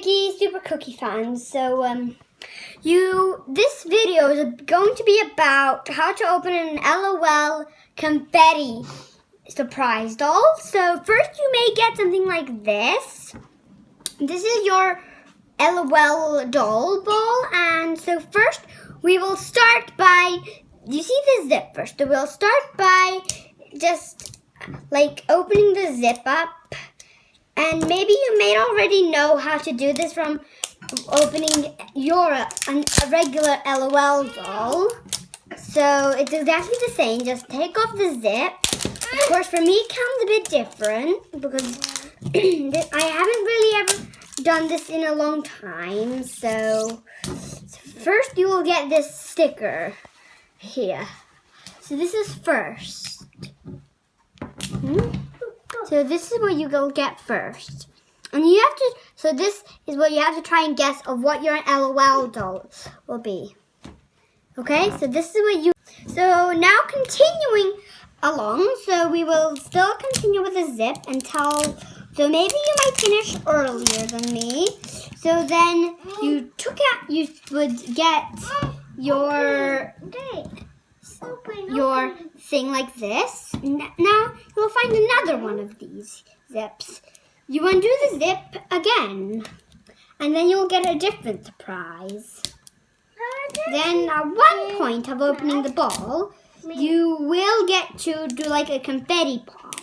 Viki Super Cookie fans. So this video is going to be about how to open an LOL Confetti surprise doll. So first you may get something like this. This is your LOL doll ball, and so first we will start by, you see the zip first, so we'll start by just like opening the zip up. And maybe you may already know how to do this from opening a regular LOL doll. So it's exactly the same. Just take off the zip. Of course, for me, it comes a bit different because I haven't really ever done this in a long time. So first, you will get this sticker here. So this is first. So this is what you will get first. And you have to, so this is what you have to try and guess of what your LOL doll will be. Okay, so this is what you, so now continuing along, so we will still continue with the zip until, so maybe you might finish earlier than me. So then you would get your thing like this. Now you'll find another one of these zips. You undo the zip again, and then you'll get a different surprise. Then at one point of opening the ball, you will get to do like a confetti pop,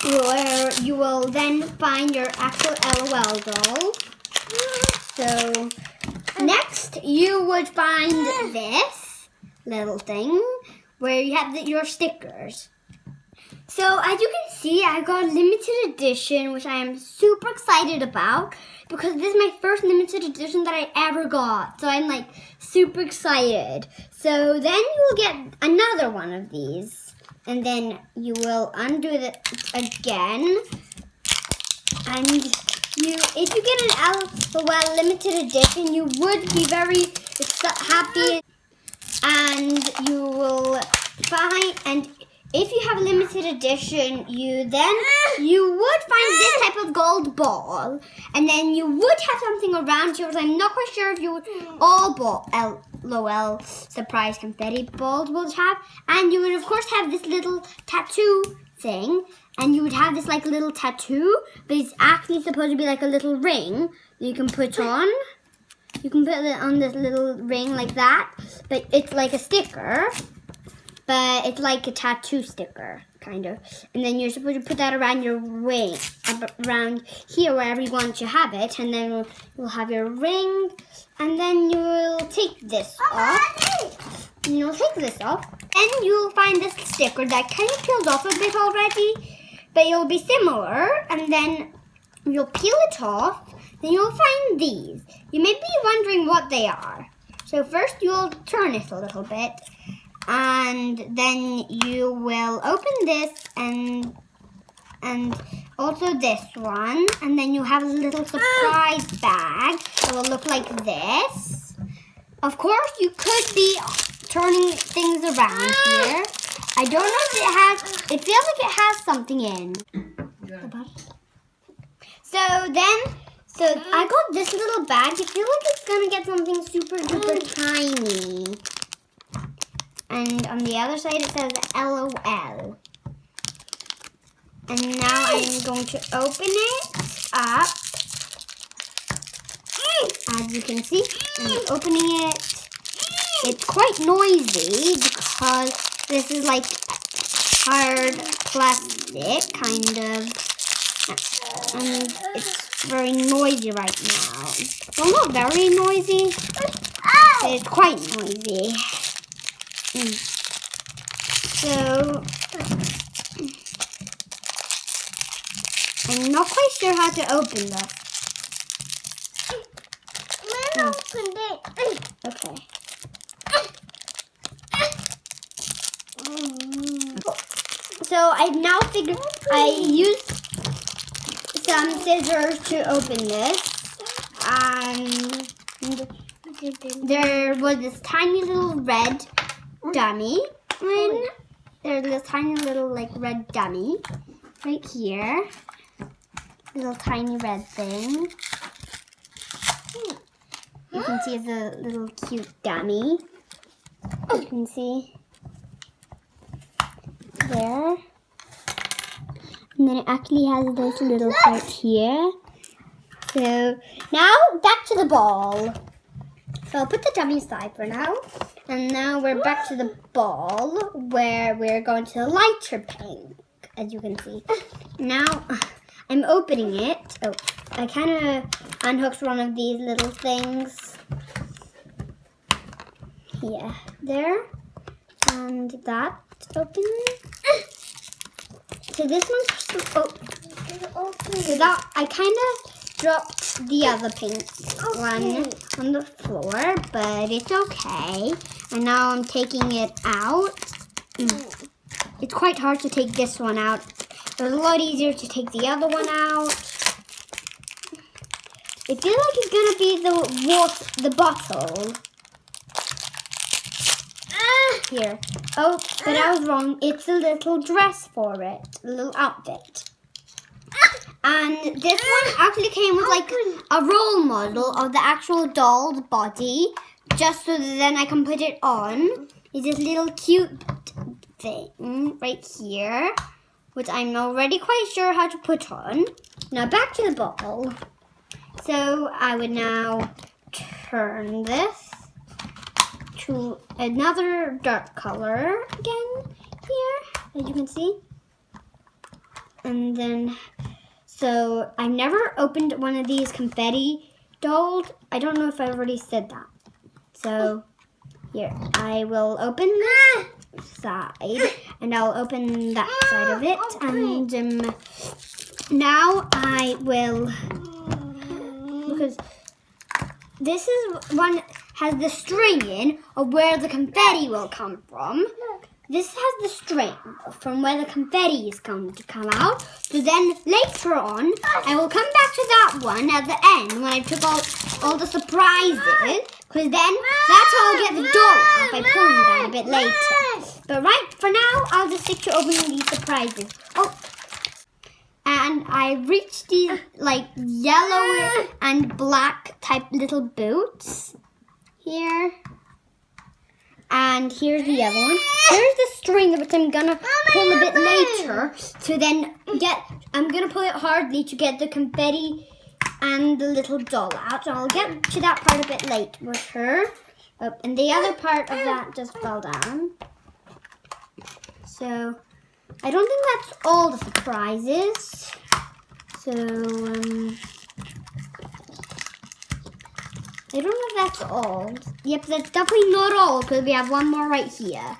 where you will then find your actual LOL doll. So next you would find this little thing where you have your stickers. So as you can see, I got a limited edition, which I am super excited about because this is my first limited edition that I ever got. So I'm like super excited. So then you will get another one of these, and then you will undo it again. And if you get an LOL limited edition, you would be very happy. And you will find, and if you have a limited edition, you would find this type of gold ball, and then you would have something around yours. I'm not quite sure if you would all LOL surprise confetti balls would have, and you would of course have this little tattoo thing, and you would have this like little tattoo, but it's actually supposed to be like a little ring that you can put on. You can put it on this little ring like that, but it's like a sticker, but it's like a tattoo sticker, kind of. And then you're supposed to put that around your ring, around here, wherever you want to have it, and then you'll have your ring, and then you will take this off. And you'll take this off, and you'll find this sticker that kind of peeled off a bit already, but it'll be similar, and then you'll peel it off. Then you'll find these. You may be wondering what they are. So first you'll turn it a little bit, and then you will open this and also this one, and then you have a little surprise bag that will look like this. Of course, you could be turning things around here. I don't know if it feels like it has something in. So I got this little bag. I feel like it's going to get something super duper tiny. And on the other side it says LOL. And now I'm going to open it up. As you can see, I'm opening it. It's quite noisy because this is like hard plastic, kind of. And it's very noisy right now. Well, not very noisy. It's quite noisy. So, I'm not quite sure how to open this. Okay. So I've now figured I used some scissors to open this, and there was this tiny little red dummy, and there's this tiny little like red dummy right here. little tiny red thing. You can see it's a little cute dummy. You can see there. And then it actually has this little part here. So now back to the ball. So I'll put the dummy aside for now. And now we're back to the ball where we're going to the lighter pink, as you can see. Now I'm opening it. Oh, I kind of unhooked one of these little things. Yeah, there. And that open. So this one's so that I kind of dropped the other pink one on the floor, but it's okay. And now I'm taking it out. It's quite hard to take this one out. It was a lot easier to take the other one out. I feel like it's gonna be the bottle. Here. Oh, but I was wrong. It's a little dress for it. A little outfit. And this one actually came with like a role model of the actual doll's body. Just so that then I can put it on. It's this little cute thing right here. Which I'm already quite sure how to put on. Now back to the bottle. So I would now turn this to another dark color again here, as you can see. And then, so I never opened one of these confetti dolls. I don't know if I already said that. So here, I will open this side and I'll open that side of it. And now I will, because this is one has the string in of where the confetti will come from. This has the string from where the confetti is going to come out. So then later on, I will come back to that one at the end when I took all the surprises. Because then that's how I'll get the doll out by pulling that a bit later. But right for now, I'll just stick to opening these surprises. Oh. And I reached these like yellow and black type little boots here. And here's the other one. Here's the string which I'm gonna pull a bit later to then I'm gonna pull it hardly to get the confetti and the little doll out. So I'll get to that part a bit late with her. Oh, and the other part of that just fell down. So I don't think that's all the surprises. So, I don't know if that's all. Yep, that's definitely not all because we have one more right here.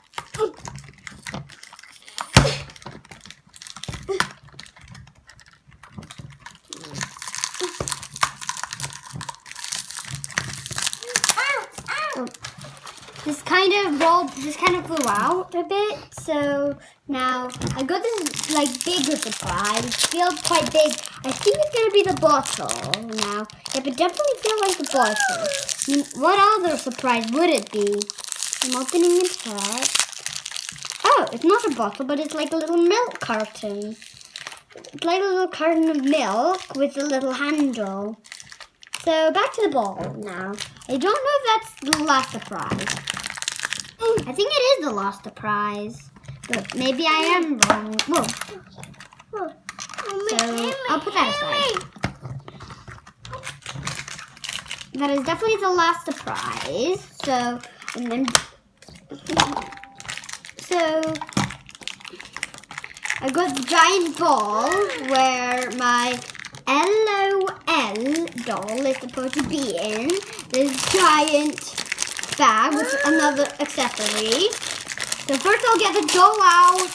This kind of flew out a bit, so now I got this like bigger surprise. It feels quite big. I think it's gonna be the bottle now. Yep, it definitely feels like the bottle. I mean, what other surprise would it be? I'm opening it up. Oh, it's not a bottle, but it's like a little milk carton. It's like a little carton of milk with a little handle. So back to the ball now. I don't know if that's the last surprise. I think it is the last surprise, but maybe I am wrong. Whoa. So I'll put that aside. That is definitely the last surprise. So, and then, I got the giant ball where my LOL doll is supposed to be in. This giant bag with another accessory. So first I'll get the doll out.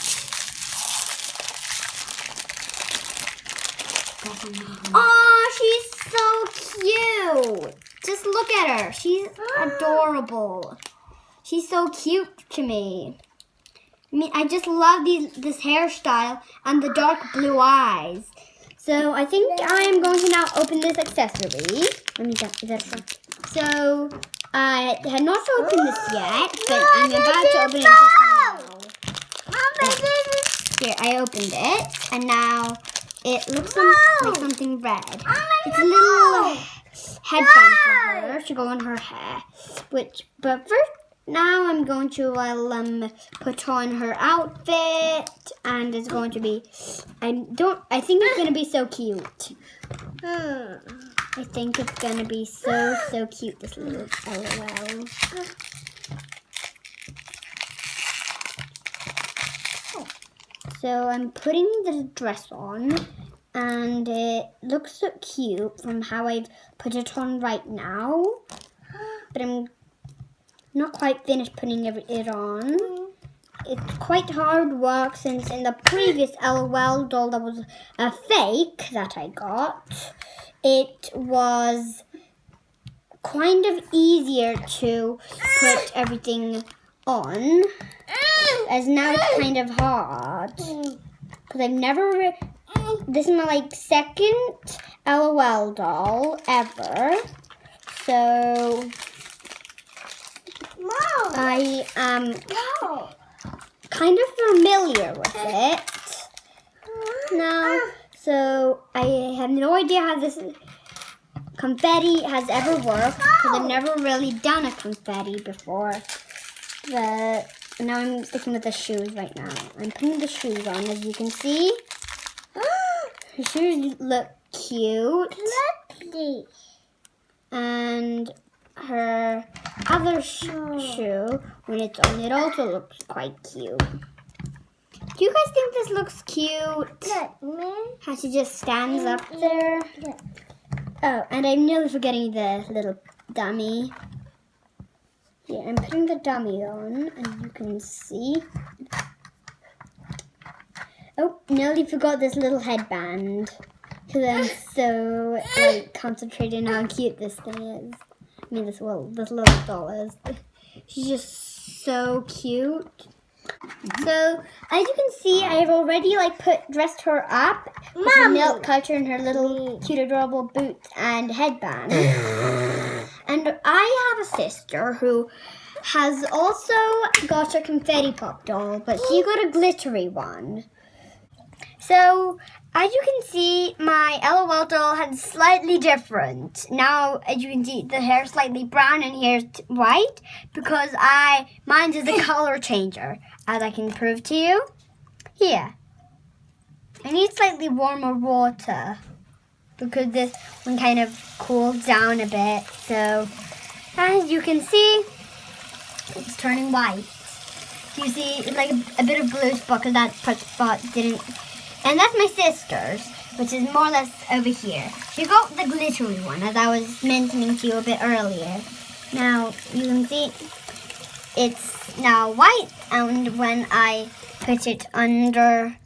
Oh, she's so cute. Just look at her. She's adorable. She's so cute to me. I mean, I just love this hairstyle and the dark blue eyes. So I think I am going to now open this accessory. Let me get that. So I had not opened this yet, but I'm about to open it just now. Here, I opened it, and now it looks like something red. It's a little headband for her to go on her hair. But first, now I'm going to put on her outfit, and it's going to be. I think it's going to be so cute. I think it's going to be so cute. This little LOL. So I'm putting the dress on, and it looks so cute from how I've put it on right now. But I'm not quite finished putting it on. It's quite hard work since in the previous LOL doll that was a fake that I got, it was kind of easier to put everything on. As now it's kind of hard. Because I've never... This is my second LOL doll ever. So... I am kind of familiar with it now. So I have no idea how this confetti has ever worked. Because I've never really done a confetti before. But... Now I'm sticking with the shoes right now. I'm putting the shoes on, as you can see. Her shoes look cute. Lovely. And her other shoe, when it's on, it also looks quite cute. Do you guys think this looks cute? How she just stands up there. Oh, and I'm nearly forgetting the little dummy. Here, I'm putting the dummy on, and you can see. Oh, nearly forgot this little headband. Because I'm so, concentrated on how cute this thing is. I mean, this little doll is. She's just so cute. So, as you can see, I've already, dressed her up with her nail cutter and her little cute, adorable boots and headband. And I have a sister who has also got a confetti pop doll, but she got a glittery one. So, as you can see, my LOL doll has slightly different. Now, as you can see, the hair is slightly brown and hair is white because mine is a color changer, as I can prove to you. Here. I need slightly warmer water because this one kind of cooled down a bit. So, as you can see, it's turning white. You see, it's like a bit of blue spot because that spot didn't... And that's my sister's, which is more or less over here. She got the glittery one, as I was mentioning to you a bit earlier. Now, you can see it's now white, and when I put it under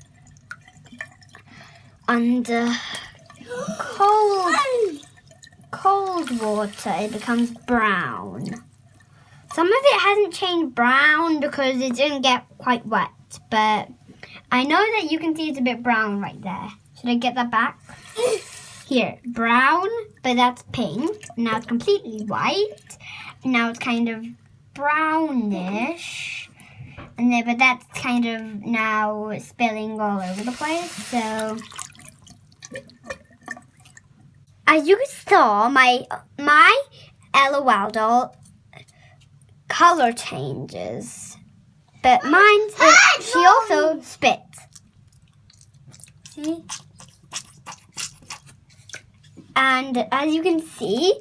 cold water, it becomes brown. Some of it hasn't changed brown because it didn't get quite wet, but I know that you can see it's a bit brown right there. Should I get that back? Here, brown, but that's pink. Now it's completely white. Now it's kind of brownish. And then, but that's kind of now spilling all over the place. So, as you saw, my LOL doll color changes. But mine, she also spits. See? And as you can see,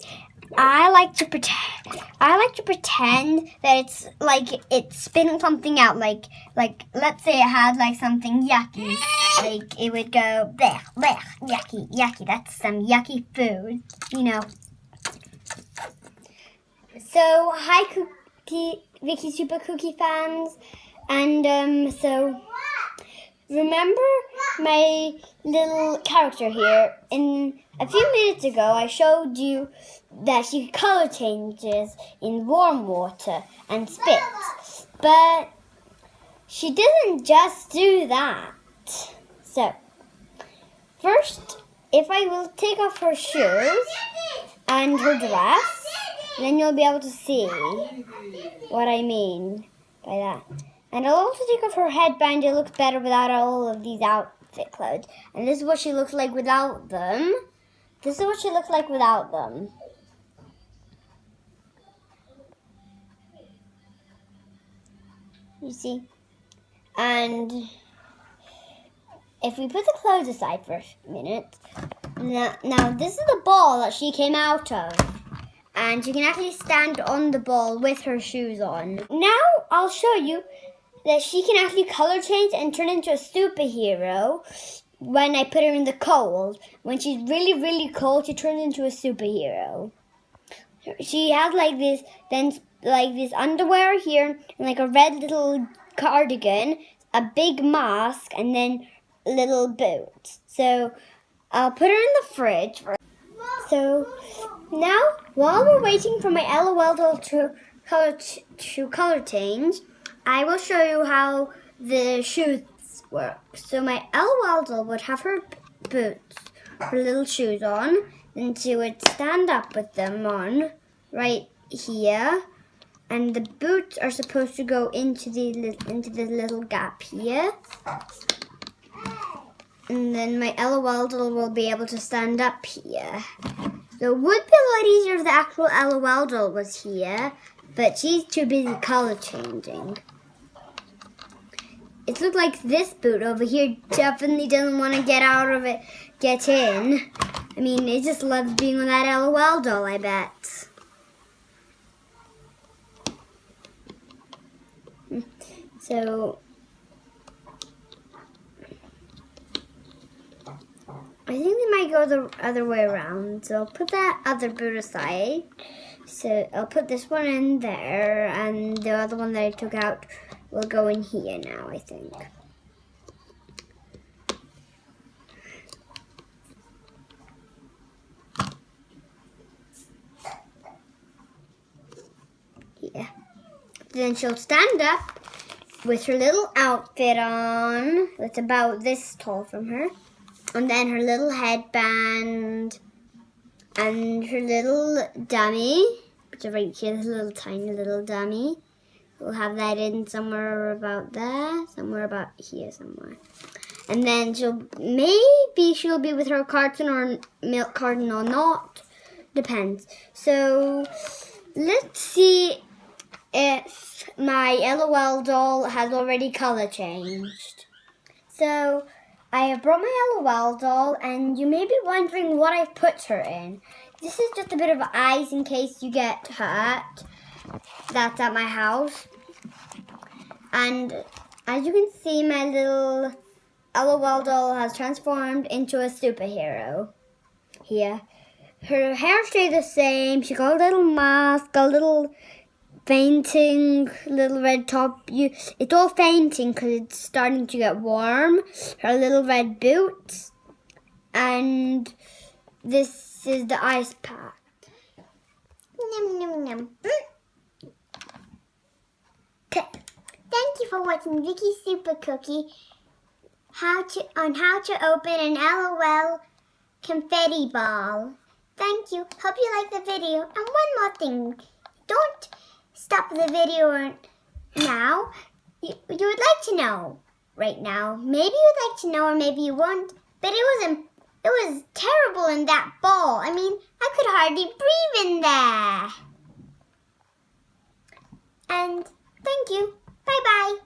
I like to pretend that it's like it's spitting something out. Like let's say it had something yucky. Like it would go blech, blech, yucky, yucky. That's some yucky food, you know. So hi, Viki Super Cookie fans, and so remember my little character here. In a few minutes ago, I showed you that she color changes in warm water and spits, but she didn't just do that. So first, if I will take off her shoes and her dress, then you'll be able to see what I mean by that. And I'll also take off her headband. It looks better without all of these outfits. outfit clothes. And this is what she looks like without them. This is what she looks like without them. You see? And if we put the clothes aside for a minute, now this is the ball that she came out of. And you can actually stand on the ball with her shoes on. Now I'll show you that she can actually color change and turn into a superhero when I put her in the cold. When she's really, really cold, she turns into a superhero. She has like this underwear here, and like a red little cardigan, a big mask, and then little boots. So I'll put her in the fridge. So now, while we're waiting for my LOL doll to color change, I will show you how the shoes work. So my LOL doll would have her boots, her little shoes on, and she would stand up with them on right here. And the boots are supposed to go into the little gap here. And then my LOL doll will be able to stand up here. So it would be a lot easier if the actual LOL doll was here, but she's too busy color changing. It looks like this boot over here definitely doesn't want to get out of it, get in. I mean, it just loves being on that LOL doll, I bet. So I think they might go the other way around. So I'll put that other boot aside. So I'll put this one in there, and the other one that I took out will go in here now, I think. Yeah. Then she'll stand up with her little outfit on. It's about this tall from her. And then her little headband and her little dummy, which is right here, this little tiny little dummy. We'll have that in somewhere about there, somewhere about here somewhere. And then she'll be with her carton or milk carton or not. Depends. So let's see if my LOL doll has already color changed. So I have brought my LOL doll, and you may be wondering what I've put her in. This is just a bit of ice in case you get hurt. That's at my house. And as you can see, my little LOL doll has transformed into a superhero here. Her hair stays the same. She got a little mask, a little fainting, little red top. It's all fainting because it's starting to get warm. Her little red boots. And this is the ice pack. Yum, yum, yum. Okay. Thank you for watching Viki Super Cookie on how to open an LOL confetti ball. Thank you. Hope you like the video. And one more thing. Don't stop the video now. You would like to know right now. Maybe you would like to know, or maybe you won't. But it was terrible in that ball. I mean, I could hardly breathe in there. And thank you. Bye-bye.